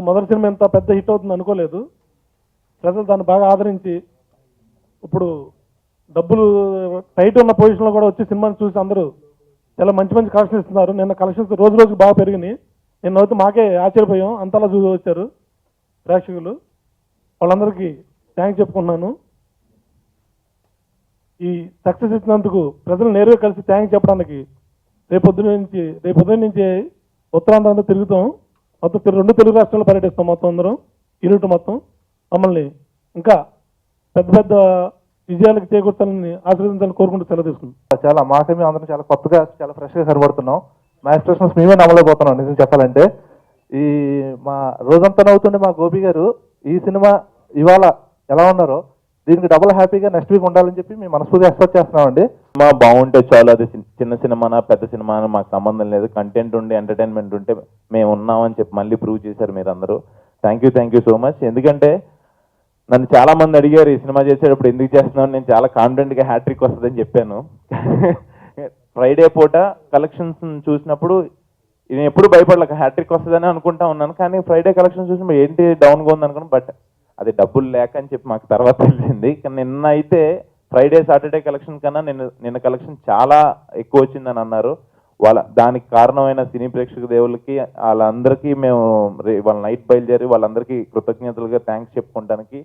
మొదటి సినిమా ఇంత పెద్ద హిట్ అవుతుంది అనుకోలేదు. ప్రజలు దాన్ని బాగా ఆదరించి ఇప్పుడు డబ్బులు టైట్ ఉన్న పొజిషన్లో కూడా వచ్చి సినిమాని చూసి అందరూ చాలా మంచి మంచి కలెక్షన్స్ ఇస్తున్నారు. నిన్న కలెక్షన్స్ రోజు రోజుకు బాగా పెరిగినాయి. నిన్న అయితే మాకే ఆశ్చర్యపోయాం, అంతలా చూసి వచ్చారు ప్రేక్షకులు. వాళ్ళందరికీ థ్యాంక్స్ చెప్పుకుంటున్నాను. ఈ సక్సెస్ ఇచ్చినందుకు ప్రజలు నేరుగా కలిసి థ్యాంక్స్ చెప్పడానికి రేపొద్దున నుంచి ఉత్తరాంధ్ర అంతా తిరుగుతాం. మొత్తం 2 తెలుగు రాష్ట్రాల్లో పర్యటిస్తాం. మొత్తం అందరం యూనిట్ మొత్తం మమ్మల్ని ఇంకా పెద్ద పెద్ద విజయాలకు చేకూర్చాలని ఆశీర్వదించాలని కోరుకుంటూ సెలవు తీసుకుంటాం. చాలా మాకే మేము అందరం చాలా కొత్తగా చాలా ఫ్రెష్గా కనబడుతున్నాం. మా ఎక్స్ప్రెషన్స్ మేమే నమ్మలేకపోతున్నాం నిజం చెప్పాలంటే. ఈ మా రోజంతా నవ్వుతుండే మా గోపి గారు ఈ సినిమా ఇవాళ ఎలా ఉన్నారో దీనికి డబుల్ హ్యాపీగా నెక్స్ట్ వీక్ ఉండాలని చెప్పి మేము మనస్ఫూర్తిగా ఎక్స్పెక్ట్ చేస్తున్నామండి. సినిమా బాగుంటే చాలు, అది చిన్న సినిమానా పెద్ద సినిమానా మాకు సంబంధం లేదు. కంటెంట్ ఉండి ఎంటర్టైన్మెంట్ ఉంటే మేము ఉన్నామని చెప్పి మళ్ళీ ప్రూవ్ చేశారు మీరు అందరూ. Thank you so much. ఎందుకంటే నన్ను చాలా మంది అడిగారు ఈ సినిమా చేసేటప్పుడు ఎందుకు చేస్తున్నావు, నేను చాలా కాన్ఫిడెంట్గా హ్యాట్రిక్ వస్తుందని చెప్పాను. ఫ్రైడే పూట కలెక్షన్స్ చూసినప్పుడు నేను ఎప్పుడు భయపడలేక హ్యాట్రిక్ వస్తుందని అనుకుంటా ఉన్నాను. కానీ ఫ్రైడే కలెక్షన్స్ చూసినప్పుడు ఏంటి డౌన్గా ఉంది అనుకున్నాను. బట్ అది డబ్బులు లేక అని చెప్పి మాకు తర్వాత తెలిసింది. కానీ నిన్న అయితే ఫ్రైడే సాటర్డే కలెక్షన్ కన్నా నిన్న కలెక్షన్ చాలా ఎక్కువ వచ్చిందని అన్నారు. దానికి కారణమైన సినీ ప్రేక్షక దేవుళ్ళకి వాళ్ళందరికీ మేము వాళ్ళ నైట్ బయలుదేరి వాళ్ళందరికీ కృతజ్ఞతలుగా థ్యాంక్స్ చెప్పుకోవడానికి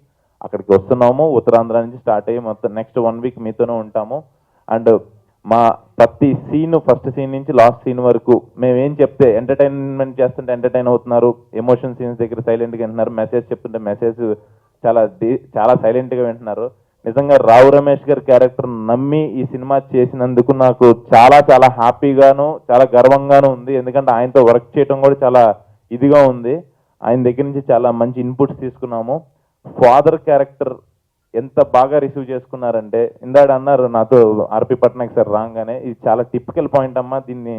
అక్కడికి వస్తున్నాము. ఉత్తరాంధ్ర నుంచి స్టార్ట్ అయ్యి మొత్తం నెక్స్ట్ 1 వీక్ మీతోనే ఉంటాము. అండ్ మా ప్రతి సీన్ ఫస్ట్ సీన్ నుంచి లాస్ట్ సీన్ వరకు మేము ఏం చెప్తే ఎంటర్టైన్మెంట్ చేస్తుంటే ఎంటర్టైన్ అవుతున్నారు, ఎమోషన్ సీన్స్ దగ్గర సైలెంట్గా వింటున్నారు, మెసేజ్ చెప్తుంటే మెసేజ్ చాలా సైలెంట్గా వింటున్నారు. నిజంగా రావు రమేష్ గారి క్యారెక్టర్ నమ్మి ఈ సినిమా చేసినందుకు నాకు చాలా చాలా హ్యాపీగాను చాలా గర్వంగాను ఉంది. ఎందుకంటే ఆయనతో వర్క్ చేయడం కూడా చాలా ఇదిగా ఉంది. ఆయన దగ్గర నుంచి చాలా మంచి ఇన్పుట్స్ తీసుకున్నాము. ఫాదర్ క్యారెక్టర్ ఎంత బాగా రిసీవ్ చేసుకున్నారంటే ఇందాక అన్నారు నాతో ఆర్పి పట్నాయక్ సార్ రాగానే ఇది చాలా టిపికల్ పాయింట్ అమ్మా, దీన్ని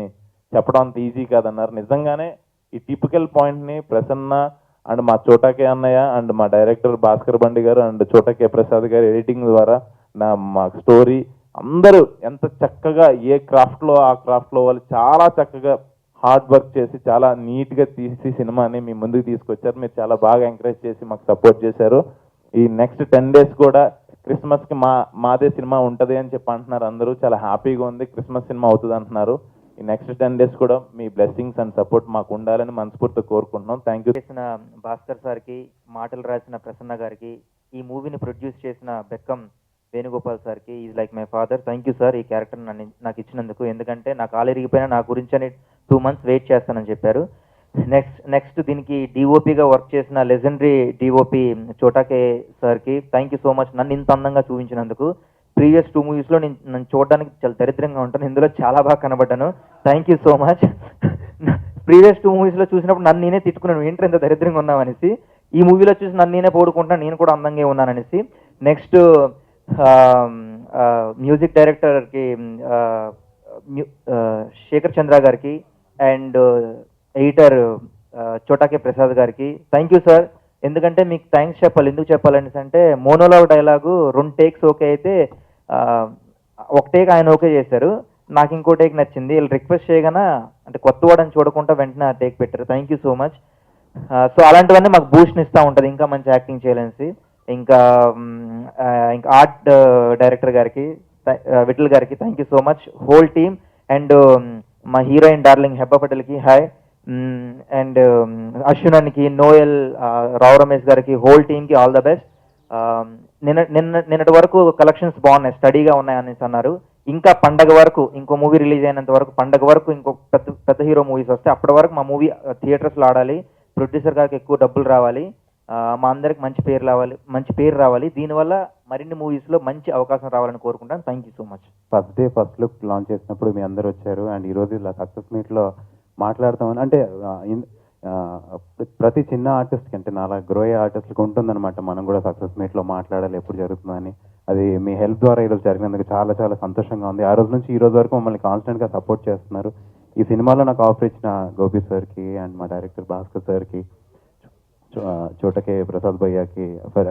చెప్పడం అంత ఈజీ కాదన్నారు. నిజంగానే ఈ టిపికల్ పాయింట్ని ప్రసన్న అండ్ మా చోటాకే అన్నయ్య అండ్ మా డైరెక్టర్ భాస్కర్ బండి గారు అండ్ చోటాకే ప్రసాద్ గారు ఎడిటింగ్ ద్వారా మా స్టోరీ అందరూ ఎంత చక్కగా ఏ క్రాఫ్ట్లో ఆ క్రాఫ్ట్లో వాళ్ళు చాలా చక్కగా హార్డ్ వర్క్ చేసి చాలా నీట్గా తీసి సినిమాని మీ ముందుకు తీసుకొచ్చారు. మీరు చాలా బాగా ఎంకరేజ్ చేసి మాకు సపోర్ట్ చేశారు. ఈ నెక్స్ట్ 10 days కూడా క్రిస్మస్కి మాదే సినిమా ఉంటుంది అని చెప్పి అంటున్నారు అందరూ. చాలా హ్యాపీగా ఉంది, క్రిస్మస్ సినిమా అవుతుంది అంటున్నారు. ఈ నెక్స్ట్ 10 days కూడా మీ బ్లెస్సింగ్స్ అండ్ సపోర్ట్ మాకు ఉండాలని మనస్ఫూర్తిగా కోరుకుంటున్నాం. Thank you. చేసిన భాస్కర్ సార్కి, మాటలు రాసిన ప్రసన్న గారికి, ఈ మూవీని ప్రొడ్యూస్ చేసిన బెక్కం వేణుగోపాల్ సార్కి, is like my father. Thank you sir ఈ క్యారెక్టర్ నాకు ఇచ్చినందుకు. ఎందుకంటే నా కాలు ఇరిగిపోయినా నా గురించి అని 2 months వెయిట్ చేస్తానని చెప్పారు. నెక్స్ట్ దీనికి డిఓపిగా వర్క్ చేసిన లెజెండరీ డిఓపి చోటాకే సార్కి థ్యాంక్ యూ సో మచ్ నన్ను ఇంత అందంగా చూపించినందుకు. ప్రీవియస్ 2 moviesలో నన్ను చూడడానికి చాలా దరిద్రంగా ఉంటాను, ఇందులో చాలా బాగా కనబడ్డాను. Thank you so much. Previous 2 moviesలో చూసినప్పుడు నన్ను నేనే తిట్టుకున్నాను, ఏంటంటే ఎంత దరిద్రంగా ఉన్నామనేసి. ఈ మూవీలో చూసి నన్ను నేనే పోడుకుంటున్నాను, నేను కూడా అందంగా ఉన్నాననేసి. నెక్స్ట్ మ్యూజిక్ డైరెక్టర్కి శేఖర్ చంద్ర గారికి అండ్ ఎడిటర్ చోటాకే ప్రసాద్ గారికి థ్యాంక్ యూ సార్. ఎందుకంటే మీకు థ్యాంక్స్ చెప్పాలి. ఎందుకు చెప్పాలనేసి అంటే మోనోలాగ్ డైలాగు 2 takes ఓకే అయితే 1 take ఆయన ఓకే చేశారు, నాకు ఇంకో టేక్ నచ్చింది. వీళ్ళు రిక్వెస్ట్ చేయగానే అంటే కొత్త వాడని చూడకుండా వెంటనే ఆ టేక్ పెట్టారు. Thank you so much. So అలాంటివన్నీ మాకు బూస్ట్ని ఇస్తూ ఉంటుంది ఇంకా మంచి యాక్టింగ్ చేయాలనేసి. ఇంకా ఆర్ట్ డైరెక్టర్ గారికి విఠల్ గారికి thank you so much. Whole team and మా హీరోయిన్ డార్లింగ్ హెబ్బా పటేల్కి హాయ్, అండ్ అశ్వినానికి, నోయల్, రావు రమేష్ గారికి, హోల్ టీమ్కి ఆల్ ద బెస్ట్. నిన్నటి వరకు కలెక్షన్స్ బాగున్నాయి, స్టడీగా ఉన్నాయి అనేసి అన్నారు. ఇంకా పండగ వరకు ఇంకో మూవీ రిలీజ్ అయినంత వరకు, పండగ వరకు ఇంకో పెద్ద హీరో మూవీస్ వస్తే అప్పటి వరకు మా మూవీ థియేటర్స్లో ఆడాలి, ప్రొడ్యూసర్ గారికి ఎక్కువ డబ్బులు రావాలి, మా అందరికి మంచి పేరు రావాలి. దీనివల్ల మరిన్ని మూవీస్లో మంచి అవకాశం రావాలని కోరుకుంటాను. Thank you so much. First day first look launch చేసినప్పుడు మీ అందరూ వచ్చారు అండ్ ఈరోజు ఇలా సక్సెస్ మీట్లో మాట్లాడతామని అంటే ప్రతి చిన్న ఆర్టిస్ట్కి అంటే నాలా గ్రో అయ్యే ఆర్టిస్ట్కి ఉంటుందన్నమాట, మనం కూడా సక్సెస్ మీట్లో మాట్లాడాలి ఎప్పుడు జరుగుతుందని. అది మీ హెల్ప్ ద్వారా ఈరోజు జరిగినందుకు చాలా చాలా సంతోషంగా ఉంది. ఆ రోజు నుంచి ఈ రోజు వరకు మమ్మల్ని కాన్స్టెంట్గా సపోర్ట్ చేస్తున్నారు. ఈ సినిమాలో నాకు ఆఫర్ ఇచ్చిన గోపి సార్కి అండ్ మా డైరెక్టర్ భాస్కర్ సార్కి, చోటకే ప్రసాద్ భయ్యాకి,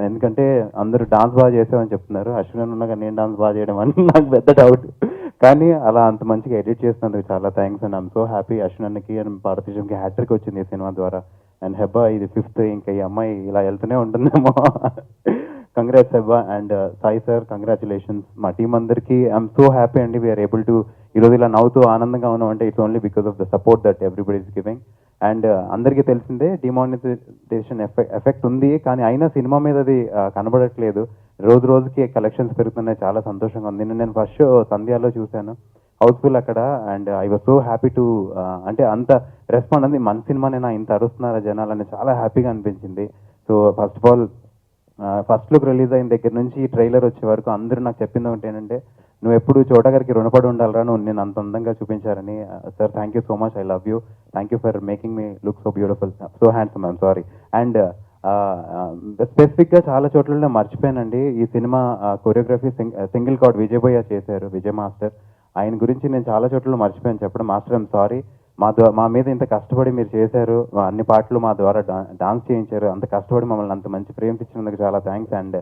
ఎందుకంటే అందరూ డాన్స్ బాగా చేసామని చెప్తున్నారు. అశ్విన్ ఉన్నాక నేను డాన్స్ బాగా చేయడం అని నాకు పెద్ద డౌట్. కానీ అలా అంత మంచిగా ఎడిట్ చేసినందుకు చాలా thanks and I'm so happy. Ashwin అన్నకి అండ్ భారతదేశంకి హ్యాట్రిక్ వచ్చింది ఈ సినిమా ద్వారా. అండ్ హెబ్బా ఇది 5th, ఇంకా ఈ అమ్మాయి ఇలా వెళ్తూనే ఉంటుందేమో. Congrats Hebah and Sai sir, congratulations. మా టీం అందరికీ ఐఎమ్ సో హ్యాపీ అండి. వీఆర్ ఏబుల్ టు ఈరోజు ఇలా నవ్వుతూ ఆనందంగా ఉన్నాం అంటే it's only because of the support that everybody is giving. And అందరికీ తెలిసిందే డిమానిటైజేషన్ ఎఫెక్ట్ ఉంది, కానీ అయినా సినిమా మీద అది కనబడట్లేదు. రోజు రోజుకి కలెక్షన్స్ పెరుగుతున్నాయి, చాలా సంతోషంగా ఉంది. నేను ఫస్ట్ షో సంధ్యాలో చూశాను, హౌస్ఫుల్ అక్కడ. And I was so happy to అంటే అంత రెస్పాండ్ అంది. మన సినిమానేనా ఇంత అరుస్తున్నారా జనాలని చాలా హ్యాపీగా అనిపించింది. So first of all first look release అయిన దగ్గర నుంచి ట్రైలర్ వచ్చే వరకు అందరూ నాకు చెప్పింది ఒకటి ఏంటంటే, నువ్వు ఎప్పుడు చోట గారికి రుణపడి ఉండాలరా, నువ్వు నేను అంత అందంగా చూపించారని. Sir thank you so much, I love you, thank you for making me look so beautiful, so handsome, I'm sorry. And స్పెసిఫిక్గా చాలా చోట్ల నేను మర్చిపోయానండి. ఈ cinema choreography single card Vijay భయ్య చేశారు, విజయ్ మాస్టర్. ఆయన గురించి నేను చాలా చోట్ల మర్చిపోయాను చెప్పడం. మాస్టర్ ఐఎమ్ సారీ, మా మీద ఇంత కష్టపడి మీరు చేశారు, అన్ని పాటలు మా ద్వారా డాన్స్ చేయించారు, అంత కష్టపడి మమ్మల్ని అంత మంచి ఫ్రేమ్స్ ఇచ్చినందుకు చాలా thanks. And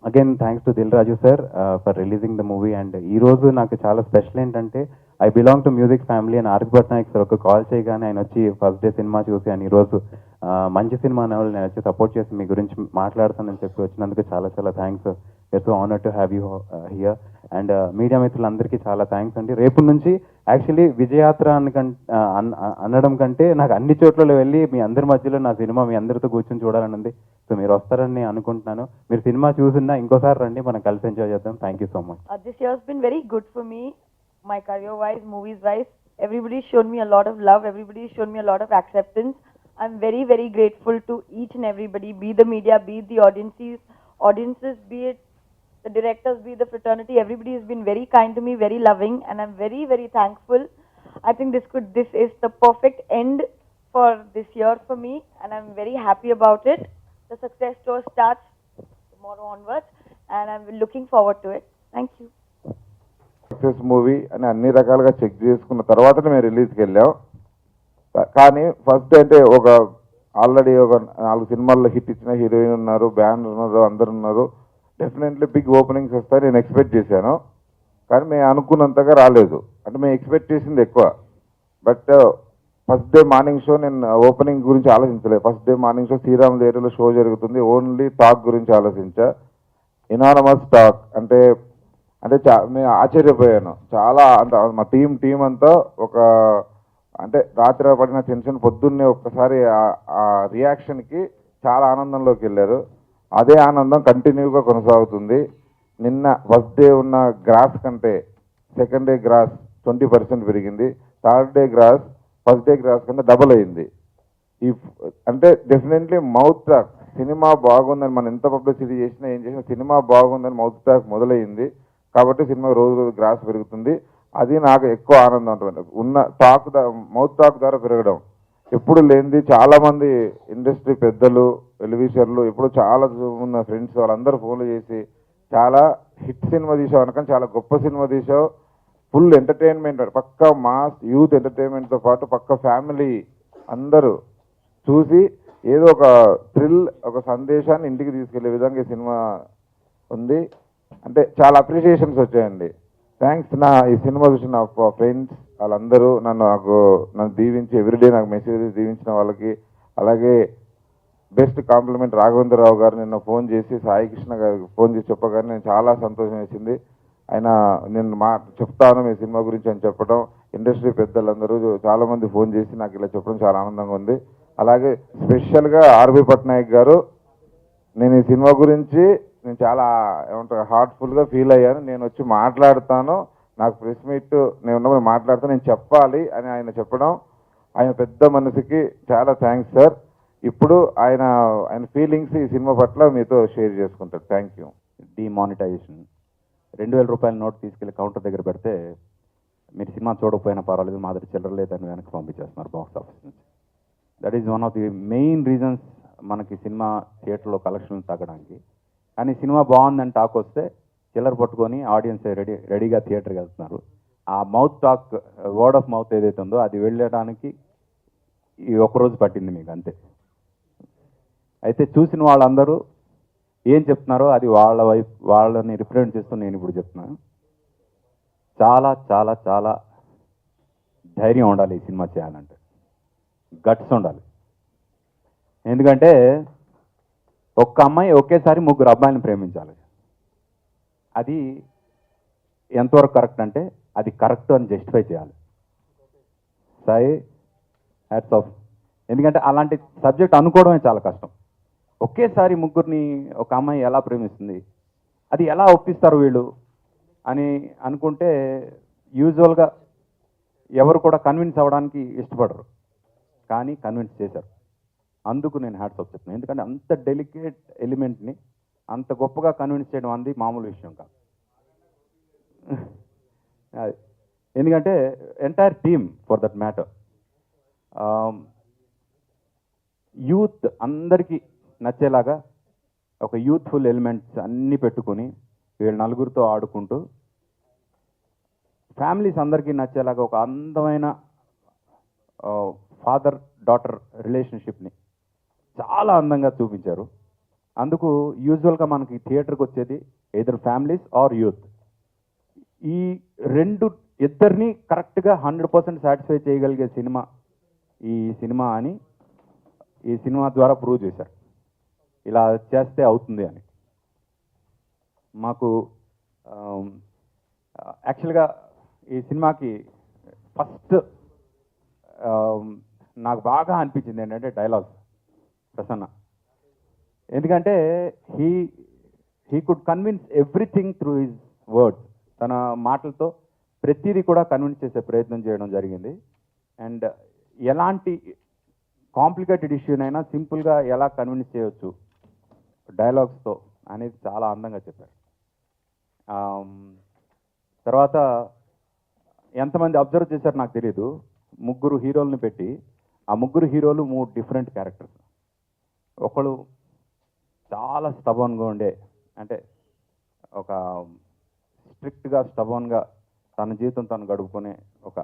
again thanks to Dil Raju sir for releasing the movie. And ఈ రోజు నాకు చాలా స్పెషల్ ఏంటంటే, I belong to music family అని ఆర్పి పట్నాయక్ సార్ ఒక కాల్ చేయగానే ఆయన వచ్చి ఫస్ట్ డే సినిమా చూసి అని ఈరోజు మంచి సినిమా అనే వాళ్ళు నేను వచ్చి సపోర్ట్ చేసి మీ గురించి మాట్లాడతానని చెప్పి వచ్చినందుకు చాలా చాలా thanks. It's so honour to have you here. And media మిత్రులందరికీ చాలా థ్యాంక్స్ అండి. రేపు నుంచి యాక్చువల్లీ విజయయాత్ర అనడం కంటే నాకు అన్ని చోట్ల వెళ్ళి మీ అందరి మధ్యలో నా సినిమా మీ అందరితో కూర్చొని చూడాలని ఉంది. సో మీరు వస్తారని అనుకుంటున్నాను. మీరు సినిమా చూసినా ఇంకోసారి రండి, మనం కలిసి ఎంజాయ్ చేద్దాం. Thank you so much. This year has been very good for me, my career-wise, movies-wise. Everybody showed me a lot of love. Everybody showed me a lot of acceptance. I'm very, very grateful to each and everybody, be the media, be it the audiences, be it the directors, be it the fraternity. Everybody has been very kind to me, very loving, and I'm very, very thankful. I think this is the perfect end for this year for me, and I'm very happy about it. The success tour starts tomorrow onwards, and I'm looking forward to it. Thank you. Success movie అని అన్ని రకాలుగా check చేసుకున్న తర్వాతనే మేము రిలీజ్కి వెళ్ళాం. కానీ first అంటే ఆల్రెడీ ఒక 4 సినిమాల్లో హిట్ ఇచ్చిన హీరోయిన్ ఉన్నారు, బ్యాండ్ ఉన్నారు, అందరు ఉన్నారు. డెఫినెట్లీ బిగ్ ఓపెనింగ్స్ వస్తాయి నేను ఎక్స్పెక్ట్ చేశాను. కానీ మేము అనుకున్నంతగా రాలేదు. అంటే మేము ఎక్స్పెక్ట్ చేసింది ఎక్కువ. But first day morning show నేను ఓపెనింగ్ గురించి ఆలోచించలేదు. First day morning show Sriramulu ఏరియాలో షో జరుగుతుంది, ఓన్లీ టాక్ గురించి ఆలోచించా. ఇనానమస్ టాక్ అంటే నేను ఆశ్చర్యపోయాను చాలా. అంటే మా టీం అంతా అంటే రాత్రి పడిన టెన్షన్ పొద్దున్నే ఒక్కసారి ఆ రియాక్షన్కి చాలా ఆనందంలోకి వెళ్ళారు. అదే ఆనందం కంటిన్యూగా కొనసాగుతుంది. నిన్న ఫస్ట్ డే ఉన్న గ్రాస్ కంటే సెకండ్ డే గ్రాస్ 20% పెరిగింది. Third day gross first day gross కంటే డబుల్ అయింది. అంటే డెఫినెట్లీ మౌత్ టాక్, సినిమా బాగుందని మనం ఎంత పబ్లిసిటీ చేసినా ఏం చేసినా సినిమా బాగుందని మౌత్ టాక్ మొదలైంది. కాబట్టి సినిమా రోజు రోజు గ్రాస్ పెరుగుతుంది. అది నాకు ఎక్కువ ఆనందం ఉంటుంది. ఉన్న మౌత్ టాక్ ద్వారా పెరగడం ఎప్పుడు లేనిది. చాలామంది ఇండస్ట్రీ పెద్దలు, వెలివిషర్లు, ఇప్పుడు చాలా ఉన్న ఫ్రెండ్స్ వాళ్ళందరూ ఫోన్లు చేసి చాలా హిట్ సినిమా తీసావు అనుకని, చాలా గొప్ప సినిమా తీసావు, ఫుల్ ఎంటర్టైన్మెంట్, పక్క మాస్ యూత్ ఎంటర్టైన్మెంట్తో పాటు పక్క ఫ్యామిలీ అందరూ చూసి ఏదో ఒక థ్రిల్, ఒక సందేశాన్ని ఇంటికి తీసుకెళ్లే విధంగా ఈ సినిమా ఉంది. అంటే చాలా అప్రిషియేషన్స్ వచ్చాయండి. థ్యాంక్స్. ఈ సినిమా చూసిన నా ఫ్రెండ్స్ వాళ్ళందరూ నన్ను దీవించి ఎవ్రీడే నాకు మెసేజ్ దీవించిన వాళ్ళకి, అలాగే బెస్ట్ కాంప్లిమెంట్ రాఘవేంద్రరావు గారు నిన్న ఫోన్ చేసి, సాయి కృష్ణ గారికి ఫోన్ చేసి చెప్పగానే నేను చాలా సంతోషం వేసింది. నేను చెప్తాను మీ సినిమా గురించి అని చెప్పడం, ఇండస్ట్రీ పెద్దలందరూ చాలామంది ఫోన్ చేసి నాకు ఇలా చెప్పడం చాలా ఆనందంగా ఉంది. అలాగే స్పెషల్గా ఆర్బి పట్నాయక్ గారు, నేను ఈ సినిమా గురించి చాలా హార్ట్ఫుల్గా ఫీల్ అయ్యాను. నేను వచ్చి మాట్లాడతాను, నాకు ప్రెస్ మీట్ నేను ఉన్నప్పుడు మాట్లాడతాను, నేను చెప్పాలి అని ఆయన చెప్పడం, ఆయన పెద్ద మనసుకి చాలా థ్యాంక్స్ సార్. ఇప్పుడు ఆయన ఫీలింగ్స్ ఈ సినిమా పట్ల మీతో షేర్ చేసుకుంటారు. Thank you. డిమానిటైజేషన్ 2000 రూపాయల నోట్ తీసుకెళ్లి కౌంటర్ దగ్గర పెడితే, మీరు సినిమా చూడకపోయినా పర్వాలేదు, మా దగ్గర చిల్లర లేదని వెనక్కి పంపించేస్తున్నారు బాక్స్ ఆఫీస్ నుంచి. That is one of the main reasons మనకి సినిమా థియేటర్లో కలెక్షన్ తగ్గడానికి. కానీ సినిమా బాగుందని టాక్ వస్తే చిల్లర పట్టుకొని ఆడియన్స్ రెడీగా థియేటర్కి వెళ్తున్నారు. ఆ mouth talk, word of mouth ఏదైతే ఉందో అది వెళ్ళడానికి ఈ ఒక్కరోజు పట్టింది మీకు, అంతే. అయితే చూసిన వాళ్ళందరూ ఏం చెప్తున్నారో అది వాళ్ళని రిప్రజెంట్ చేస్తూ నేను ఇప్పుడు చెప్తున్నాను. చాలా చాలా చాలా ధైర్యం ఉండాలి ఈ సినిమా చేయాలంటే, గట్స్ ఉండాలి. ఎందుకంటే ఒక్క అమ్మాయి ఒకేసారి 3 అబ్బాయిలను ప్రేమించాలి. అది ఎంతవరకు కరెక్ట్ అంటే అది కరెక్ట్ అని జస్టిఫై చేయాలి. Sai, hats off. ఎందుకంటే అలాంటి సబ్జెక్ట్ అనుకోవడమే చాలా కష్టం. ఒకేసారి 3 ఒక అమ్మాయి ఎలా ప్రేమిస్తుంది, అది ఎలా ఒప్పిస్తారు వీళ్ళు అని అనుకుంటే యూజువల్గా ఎవరు కూడా కన్విన్స్ అవ్వడానికి ఇష్టపడరు, కానీ కన్విన్స్ చేశారు. అందుకు నేను హ్యాట్స్ ఆఫ్ చెప్తున్నాను. ఎందుకంటే అంత డెలికేట్ ఎలిమెంట్ని అంత గొప్పగా కన్విన్స్ చేయడం అంది మామూలు విషయం కాదు. అది ఎందుకంటే entire team for that matter, youth అందరికీ నచ్చేలాగా ఒక యూత్ఫుల్ ఎలిమెంట్స్ అన్నీ పెట్టుకొని వీళ్ళు నలుగురితో ఆడుకుంటూ ఫ్యామిలీస్ అందరికీ నచ్చేలాగా ఒక అందమైన ఫాదర్ డాటర్ రిలేషన్షిప్ని చాలా అందంగా చూపించారు. అందుకు యూజువల్గా మనకి థియేటర్కి వచ్చేది ఎయిదర్ ఫ్యామిలీస్ ఆర్ యూత్. ఈ ఇద్దరిని కరెక్ట్గా 100% సాటిస్ఫై చేయగలిగే సినిమా ఈ సినిమా అని ఈ సినిమా ద్వారా ప్రూవ్ చేశారు. ఇలా చేస్తే అవుతుంది అని. మాకు యాక్చువల్గా ఈ సినిమాకి ఫస్ట్ నాకు బాగా అనిపించింది ఏంటంటే డైలాగ్స్. ప్రసన్న, ఎందుకంటే he could convince everything through his words. తన మాటలతో ప్రతిదీ కూడా కన్విన్స్ చేసే ప్రయత్నం చేయడం జరిగింది. అండ్ ఎలాంటి కాంప్లికేటెడ్ ఇష్యూనైనా సింపుల్గా ఎలా కన్విన్స్ చేయవచ్చు డైలాగ్స్తో అనేది చాలా అందంగా చెప్పారు. తర్వాత ఎంతమంది అబ్జర్వ్ చేశారు నాకు తెలియదు, 3 హీరోలను పెట్టి ఆ 3 హీరోలు 3 డిఫరెంట్ క్యారెక్టర్స్. ఒకళ్ళు చాలా స్టబన్గా ఉండే, అంటే ఒక స్ట్రిక్ట్గా స్టబన్గా తన జీవితం తను గడుపుకునే ఒక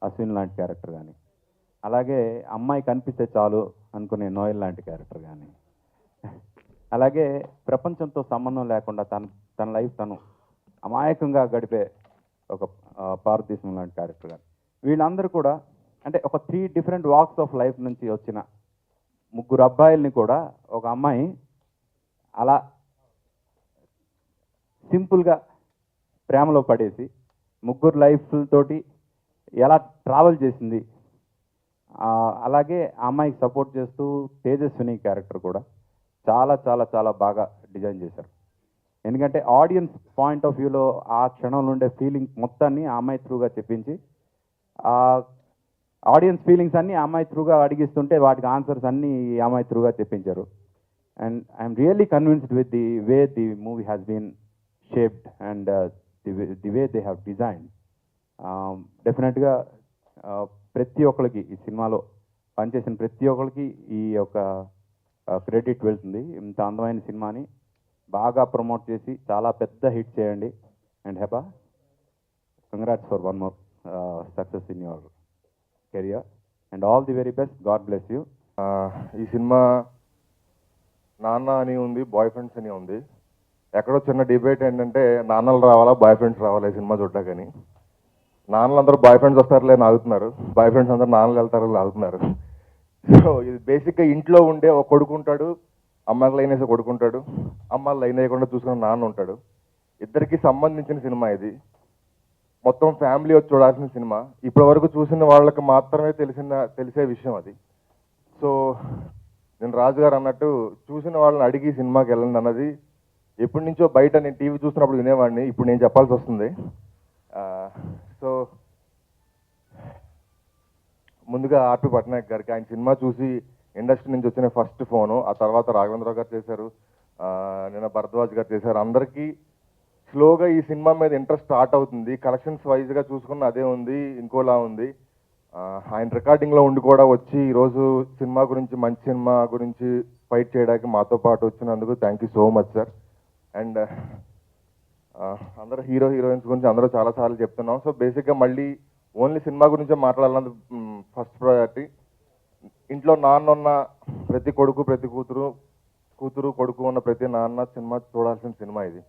అశ్విన్ లాంటి క్యారెక్టర్ కానీ, అలాగే అమ్మాయి కనిపిస్తే చాలు అనుకునే నోయల్ లాంటి క్యారెక్టర్ కానీ, అలాగే ప్రపంచంతో సంబంధం లేకుండా తన లైఫ్ తను అమాయకంగా గడిపే ఒక పార్వతీశం లాంటి క్యారెక్టర్ కానీ, వీళ్ళందరూ కూడా అంటే ఒక 3 డిఫరెంట్ వాక్స్ ఆఫ్ లైఫ్ నుంచి వచ్చిన 3 అబ్బాయిల్ని కూడా ఒక అమ్మాయి అలా సింపుల్గా ప్రేమలో పడేసి 3 లైఫ్లతోటి ఎలా ట్రావెల్ చేసింది. అలాగే ఆ అమ్మాయికి సపోర్ట్ చేస్తూ తేజస్విని క్యారెక్టర్ కూడా చాలా చాలా చాలా బాగా డిజైన్ చేశారు. ఎందుకంటే ఆడియన్స్ పాయింట్ ఆఫ్ వ్యూలో ఆ క్షణంలో ఉండే ఫీలింగ్ మొత్తాన్ని ఆ అమ్మాయి త్రూగా చెప్పించి, ఆ ఆడియన్స్ ఫీలింగ్స్ అన్నీ ఆ అమ్మాయి త్రూగా అడిగిస్తుంటే వాటికి ఆన్సర్స్ అన్నీ ఈ అమ్మాయి త్రూగా చెప్పించారు. And I'm really convinced with the way the movie has been shaped and the way they have designed. డెఫినెట్గా ప్రతి ఒక్కరికి ఈ సినిమాలో పనిచేసిన ప్రతి ఒక్కరికి ఈ యొక్క క్రెడిట్ వెళ్తుంది. ఇంత అందమైన సినిమాని బాగా ప్రమోట్ చేసి చాలా పెద్ద హిట్ చేయండి. And Heba, congrats for one more success in your career and all the very best. God bless you. ఈ సినిమా నాన్న అని ఉంది, బాయ్ ఫ్రెండ్స్ అని ఉంది. ఎక్కడో చిన్న డిబేట్ ఏంటంటే నాన్నలు రావాలా బాయ్ ఫ్రెండ్స్ రావాలా ఈ సినిమా చూడ్డాకని. నాన్నలు అందరూ బాయ్ ఫ్రెండ్స్ వస్తారులే అని ఆగుతున్నారు, బాయ్ ఫ్రెండ్స్ అందరూ నాన్నలు వెళ్తారు ఆగుతున్నారు. సో ఇది బేసిక్గా ఇంట్లో ఉండే ఒక కొడుకు ఉంటాడు, అమ్మాయికి లైన్ వేసే కొడుకుంటాడు, అమ్మాయిలు లైన్ వేయకుండా చూసుకున్న నాన్న ఉంటాడు. ఇద్దరికి సంబంధించిన సినిమా ఇది. మొత్తం ఫ్యామిలీ వచ్చి చూడాల్సిన సినిమా. ఇప్పటి వరకు చూసిన వాళ్ళకి మాత్రమే తెలిసే విషయం అది. సో నేను రాజు గారు అన్నట్టు చూసిన వాళ్ళని అడిగి సినిమాకి వెళ్ళండి అన్నది ఎప్పటి నుంచో బయట నేను టీవీ చూస్తున్నప్పుడు వినేవాడిని, ఇప్పుడు నేను చెప్పాల్సి వస్తుంది. సో ముందుగా ఆర్పి పట్నాయక్ గారికి, ఆయన సినిమా చూసి ఇండస్ట్రీ నుంచి వచ్చిన ఫస్ట్ ఫోను, ఆ తర్వాత రాఘవేంద్రరావు గారు చేశారు, నిన్న భరద్వాజ్ గారు చేశారు. అందరికీ స్లోగా ఈ సినిమా మీద ఇంట్రెస్ట్ స్టార్ట్ అవుతుంది. కలెక్షన్స్ వైజ్గా చూసుకున్న అదే ఉంది, ఇంకోలా ఉంది. ఆయన రికార్డింగ్లో ఉండి కూడా వచ్చి ఈరోజు సినిమా గురించి, మంచి సినిమా గురించి ఫైట్ చేయడానికి మాతో పాటు వచ్చినందుకు thank you so much sir. And అందరూ హీరోయిన్స్ గురించి అందరూ చాలాసార్లు చెప్తున్నాం. సో బేసిక్గా మళ్ళీ ఓన్లీ సినిమా గురించే మాట్లాడాలన్నది ఫస్ట్ ప్రయారిటీ. ఇంట్లో నాన్న ఉన్న ప్రతి కొడుకు, ప్రతి కూతురు కొడుకు ఉన్న ప్రతి నాన్న సినిమా చూడాల్సిన సినిమా ఇది.